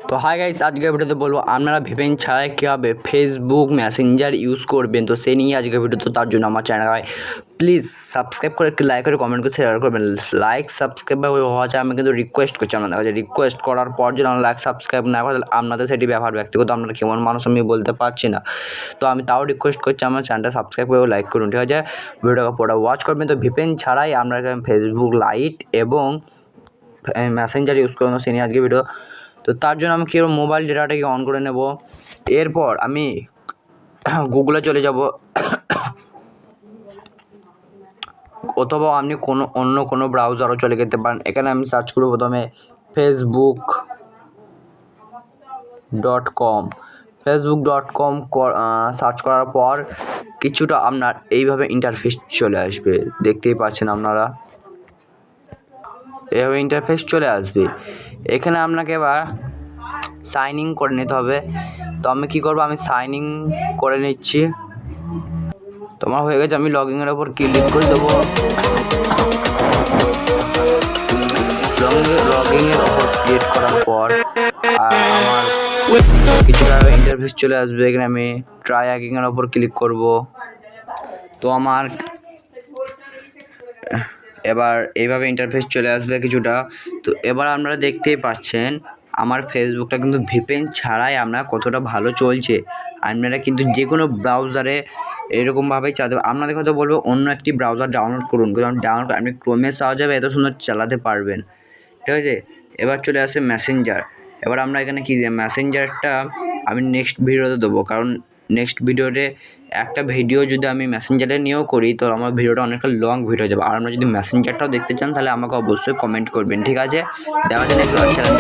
তো hi guys, আজকের ভিডিওতে বলবো আপনারা VPN ছাড়াই কীভাবে ফেসবুক মেসেঞ্জার ইউজ করবেন। তো সেই নিয়ে আজকের ভিডিও। তো তার জন্য আমার চ্যানেল প্লিজ সাবস্ক্রাইব করে একটি লাইক করে কমেন্ট করে শেয়ার করবেন। লাইক সাবস্ক্রাইব হওয়া চাই আমি কিন্তু রিকোয়েস্ট করছি আপনাদের কাছে। রিকোয়েস্ট করার পর যদি লাইক সাবস্ক্রাইব না করে আপনাদের সেটি ব্যাপার ব্যক্তিগত, আপনারা কেমন মানুষ আমি বলতে পারছি না। তো আমি তাও রিকোয়েস্ট করছি আমার চ্যানেলটা সাবস্ক্রাইব করে লাইক করুন, ঠিক আছে? ভিডিওটাকে পুরো ওয়াচ করবেন। তো VPN ছাড়াই আপনারা ফেসবুক লাইট এবং মেসেঞ্জার ইউজ করুন, সেই নিয়ে আজকে ভিডিও। তো তার জন্য আমি কীভাবে মোবাইল ডেটাটাকে অন করে নেব, এরপর আমি গুগলে চলে যাব, অথবা আপনি অন্য কোনো ব্রাউজারও চলে যেতে পারেন। এখানে আমি সার্চ করব প্রথমে facebook.com। সার্চ করার পর কিছুটা আপনার এইভাবে ইন্টারফেস চলে আসবে, দেখতেই পাচ্ছেন আপনারা। এভাবে ইন্টারফেস চলে আসবে। এখানে আপনাকে এবার সাইন ইন করে নিতে হবে। তো আমি কী করবো, আমি সাইন ইন করে নিচ্ছি। তোমার হয়ে গেছে, আমি লগ ইনের ওপর ক্লিক করে দেবো। লগ ইনের ওপর ক্লিক করার পর আমার কিছুটা ইন্টারফেস চলে আসবে। এখানে আমি ট্রাই অ্যাগেইনের ওপর ক্লিক করব। তো আমার এবার এইভাবে ইন্টারফেস চলে আসবে কিছুটা। তো এবার আপনারা দেখতেই পাচ্ছেন আমার ফেসবুকটা কিন্তু VPN ছাড়াই আপনার কতটা ভালো চলছে। আপনারা কিন্তু যে কোনো ব্রাউজারে এরকমভাবেই চালাতে পারবেন। আপনাদের হয়তো বলবো অন্য একটি ব্রাউজার ডাউনলোড করুন, কারণ ডাউনলোড আপনি ক্রোমের সাহায্যে এত সুন্দর চালাতে পারবেন, ঠিক আছে? এবার চলে আসে মেসেঞ্জার। এবার আমরা এখানে কি মেসেঞ্জারটা আমি নেক্সট ভিডিওতে দেবো, কারণ নেক্সট ভিডিওতে একটা ভিডিও যদি আমি মেসেঞ্জারে নিয়েও করি তো আমার ভিডিওটা অনেকটা লং ভিডিও যাবে। আর আপনারা যদি মেসেঞ্জারটাও দেখতে চান তাহলে আমাকে অবশ্যই কমেন্ট করবেন, ঠিক আছে? দেখা যায় নেক্সট চ্যানেল।